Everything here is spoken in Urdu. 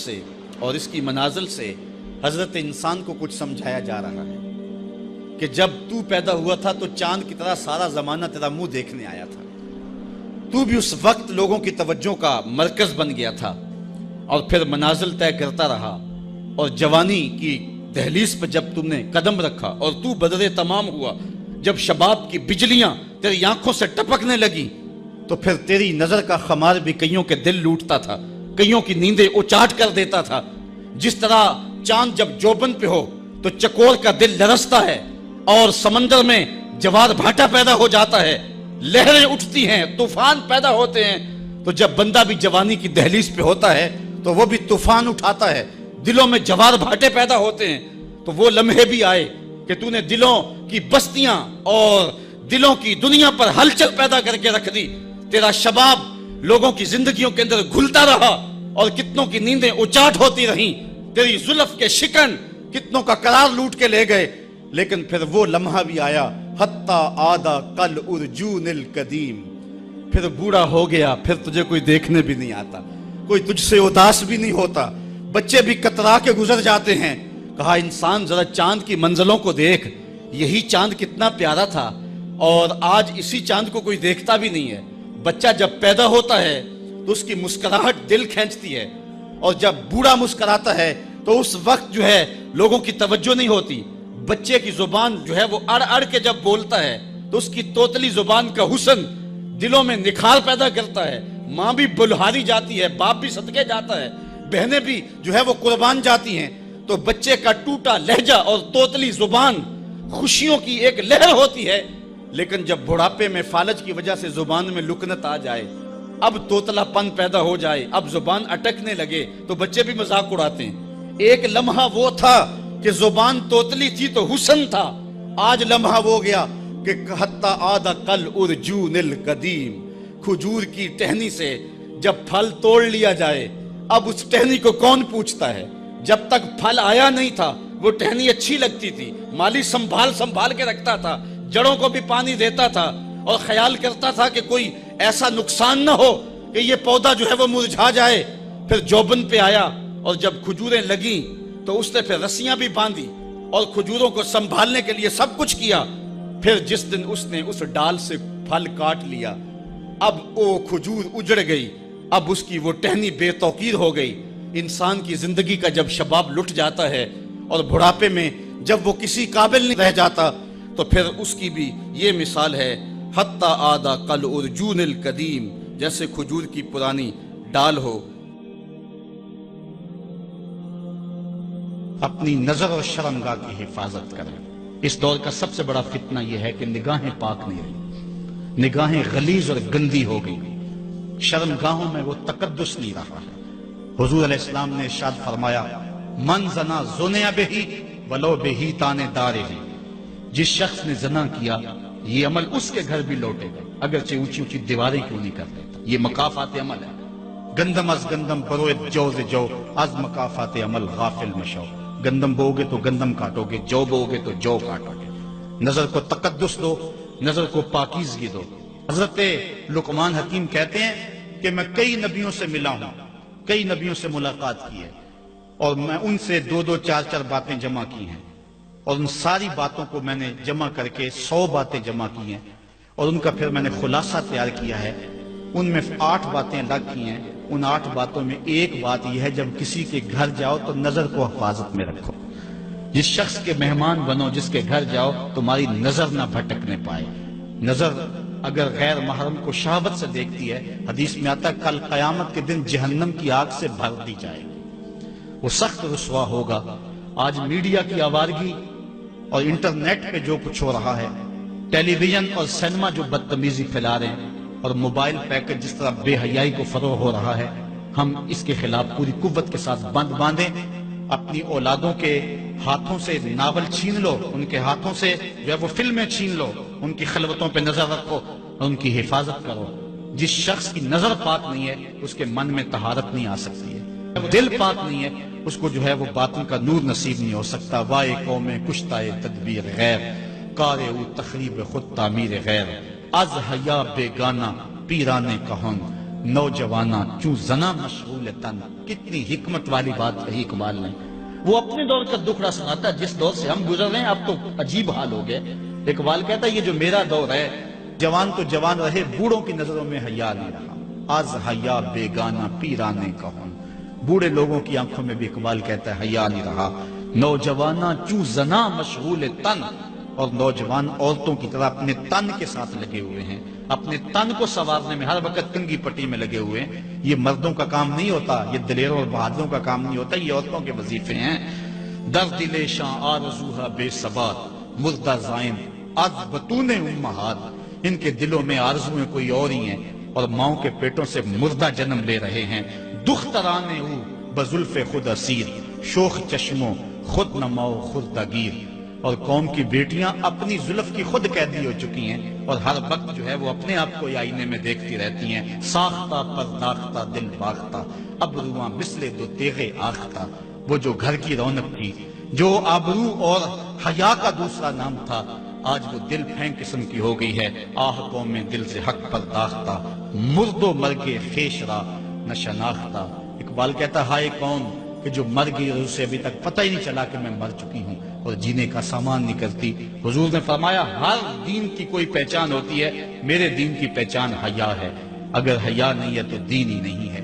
سے اور اس کی منازل سے حضرت انسان کو کچھ سمجھایا جا رہا ہے کہ جب تو پیدا ہوا تھا تو چاند کی طرح سارا زمانہ تیرا منہ دیکھنے آیا تھا، تو بھی اس وقت لوگوں کی توجہ کا مرکز بن گیا تھا، اور پھر منازل طے کرتا رہا، اور جوانی کی دہلیز پہ جب تم نے قدم رکھا اور تو بدر تمام ہوا، جب شباب کی بجلیاں تیری آنکھوں سے ٹپکنے لگی، تو پھر تیری نظر کا خمار بھی کئیوں کے دل لوٹتا تھا، کئیوں کی نیندیں اچاٹ کر دیتا تھا۔ جس طرح چاند جب جوبن پہ ہو تو چکور کا دل لرزتا ہے، اور سمندر میں جوار بھاٹا پیدا ہو جاتا ہے، لہریں اٹھتی ہیں، طوفان پیدا ہوتے ہیں، تو جب بندہ بھی جوانی کی دہلیز پہ ہوتا ہے تو وہ بھی طوفان اٹھاتا ہے، دلوں میں جوار بھاٹے پیدا ہوتے ہیں۔ تو وہ لمحے بھی آئے کہ تو نے دلوں کی بستیاں اور دلوں کی دنیا پر ہلچل پیدا کر کے رکھ دی۔ تیرا شباب لوگوں کی زندگیوں کے اندر گھلتا رہا، اور کتنوں کی نیندیں اچاٹ ہوتی رہیں، تیری زلف کے شکن کتنوں کا قرار لوٹ کے لے گئے۔ لیکن پھر وہ لمحہ بھی آیا، حتی آدھا کل ارجون القدیم، پھر بوڑھا ہو گیا، پھر تجھے کوئی دیکھنے بھی نہیں آتا، کوئی تجھ سے اداس بھی نہیں ہوتا، بچے بھی کترا کے گزر جاتے ہیں۔ کہا انسان ذرا چاند کی منزلوں کو دیکھ، یہی چاند کتنا پیارا تھا، اور آج اسی چاند کو کوئی دیکھتا بھی نہیں ہے۔ بچہ جب پیدا ہوتا ہے تو اس کی مسکراہٹ دل کھینچتی ہے، اور جب بوڑھا مسکراتا ہے تو اس وقت جو ہے لوگوں کی توجہ نہیں ہوتی۔ بچے کی زبان جو ہے وہ اڑ اڑ کے جب بولتا ہے تو اس کی توتلی زبان کا حسن دلوں میں نکھار پیدا کرتا ہے۔ ماں بھی بلہاری جاتی ہے، باپ بھی صدقے جاتا ہے، بہنیں بھی جو ہے وہ قربان جاتی ہیں۔ تو بچے کا ٹوٹا لہجہ اور توتلی زبان خوشیوں کی ایک لہر ہوتی ہے، لیکن جب بڑھاپے میں فالج کی وجہ سے زبان میں لکنت آ جائے، اب توتلا پن پیدا ہو جائے، اب زبان اٹکنے لگے، تو بچے بھی مذاق اڑاتے ہیں۔ ایک لمحہ وہ تھا کہ زبان توتلی تھی تو حسن تھا، آج لمحہ وہ گیا کہ حتی آدھا کل ارجون القدیم، کھجور کی ٹہنی سے جب پھل توڑ لیا جائے، اب اس ٹہنی کو کون پوچھتا ہے؟ جب تک پھل آیا نہیں تھا وہ ٹہنی اچھی لگتی تھی، مالی سنبھال کے رکھتا تھا، جڑوں کو بھی پانی دیتا تھا، اور خیال کرتا تھا کہ کوئی ایسا نقصان نہ ہو کہ یہ پودا جو ہے وہ مرجھا جائے۔ پھر جوبن پہ آیا، اور جب کھجوریں لگیں تو اس نے پھر رسیاں بھی باندھی اور کھجوروں کو سنبھالنے کے لیے سب کچھ کیا۔ پھر جس دن اس نے اس ڈال سے پھل کاٹ لیا، اب وہ کھجور اجڑ گئی، اب اس کی وہ ٹہنی بے توقیر ہو گئی۔ انسان کی زندگی کا جب شباب لٹ جاتا ہے اور بڑھاپے میں جب وہ کسی قابل نہیں رہ جاتا، تو پھر اس کی بھی یہ مثال ہے، حتی آدھا کل ارجون القدیم، جیسے کھجور کی پرانی ڈال ہو۔ اپنی نظر اور شرمگاہ کی حفاظت کریں۔ اس دور کا سب سے بڑا فتنہ یہ ہے کہ نگاہیں پاک نہیں رہی، نگاہیں غلیظ اور گندی ہو گئی، شرمگاہوں میں وہ تقدس نہیں رہا ہے۔ حضور علیہ السلام نے ارشاد فرمایا، من زنا زنیا بہی ولو بہی تانے دارے ہی، جس شخص نے زنا کیا یہ عمل اس کے گھر بھی لوٹے گا، اگرچہ اونچی اونچی دیواریں کیوں نہیں کر دیتا۔ یہ مکافات عمل ہے۔ گندم از گندم بروئے جو از مکافات عمل غافل مشو، گندم بو گے تو گندم کاٹو گے، جو بو گے تو جو کاٹو گے۔ نظر کو تقدس دو، نظر کو پاکیزگی دو۔ حضرت لقمان حکیم کہتے ہیں کہ میں کئی نبیوں سے ملا ہوں، کئی نبیوں سے ملاقات کی ہے، اور میں ان سے 2 4 باتیں جمع کی ہیں، اور ان ساری باتوں کو میں نے جمع کر کے 100 باتیں جمع کی ہیں، اور ان کا پھر میں نے خلاصہ تیار کیا ہے۔ ان میں 8 باتیں الگ کی ہیں۔ ان 8 باتوں میں ایک بات یہ ہے، جب کسی کے گھر جاؤ تو نظر کو حفاظت میں رکھو۔ جس شخص کے مہمان بنو، جس کے گھر جاؤ، تمہاری نظر نہ بھٹکنے پائے۔ نظر اگر غیر محرم کو شہوت سے دیکھتی ہے، حدیث میں آتا ہے کل قیامت کے دن جہنم کی آگ سے بھر دی جائے گی، وہ سخت رسوا ہوگا۔ آج میڈیا کی آوارگی اور انٹرنیٹ پہ جو کچھ ہو رہا ہے، ٹیلی ویژن اور سینما جو بدتمیزی پھیلا رہے ہیں، اور موبائل پیکج جس طرح بے حیائی کو فروغ ہو رہا ہے، ہم اس کے خلاف پوری قوت کے ساتھ بند باندھیں۔ اپنی اولادوں کے ہاتھوں سے ناول چھین لو، ان کے ہاتھوں سے جو ہے وہ فلمیں چھین لو، ان کی خلوتوں پہ نظر رکھو اور ان کی حفاظت کرو۔ جس شخص کی نظر پاک نہیں ہے اس کے من میں طہارت نہیں آ سکتی ہے، دل پاک نہیں ہے اس کو جو ہے وہ باطن کا نور نصیب نہیں ہو سکتا۔ وائے قوم کشتائے تدبیر غیر، کارے او تخریب خود تعمیر غیر، از حیا بیگانہ پیرانے کہن، نوجوانا چوں زنا مشغول تن. کتنی حکمت والی بات کہی اقبال نے. وہ اپنے دور کا دکھڑا سناتا ہے جس دور سے ہم گزر رہے ہیں. اب تو عجیب حال ہو گئے. اقبال کہتا ہے یہ جو میرا دور ہے، جوان تو جوان رہے، بوڑھوں کی نظروں میں حیا نہیں رہا. آز حیا بیگانہ پیرانے کہن. بوڑھے لوگوں کی آنکھوں میں بھی اقبال کہتا ہے حیا نہیں رہا. نوجوانہ چوں زنا مشغول تن. اور نوجوان عورتوں کی طرح اپنے تن کے ساتھ لگے ہوئے ہیں، اپنے تن کو سنوارنے میں ہر وقت کنگھی پٹی میں لگے ہوئے ہیں. یہ مردوں کا کام نہیں ہوتا، یہ دلیروں اور بہادروں کا کام نہیں ہوتا، یہ عورتوں کے وظیفے ہیں. در دل شاں آرزوہا بے ثبات مردہ زائن از بطون امہات. ان کے دلوں میں آرزویں کوئی اور ہی ہیں اور ماؤں کے پیٹوں سے مردہ جنم لے رہے ہیں. دخترانے او بزلف خود اسیر شوخ چشموں خود نماؤ خردہ گیر. اور قوم کی بیٹیاں اپنی زلف کی خود قیدی ہو چکی ہیں اور ہر وقت جو ہے وہ اپنے آپ کو آئینے میں دیکھتی رہتی ہیں. ساختہ پرداختہ دل باختہ ابروان مثل دو تیغے آختہ. وہ جو گھر کی رونق تھی، جو آبرو اور حیا کا دوسرا نام تھا، آج وہ دل پھینک قسم کی ہو گئی ہے. آہ قوم میں دل سے حق پرداختہ مرد و مرگ خیش را نہ شناختہ. اقبال کہتا ہائے قوم کہ جو مر گئی اور اسے ابھی تک پتہ ہی نہیں چلا کہ میں مر چکی ہوں اور جینے کا سامان نہیں کرتی. حضور نے فرمایا ہر دین کی کوئی پہچان ہوتی ہے، میرے دین کی پہچان حیا ہے. اگر حیا نہیں ہے تو دین ہی نہیں ہے.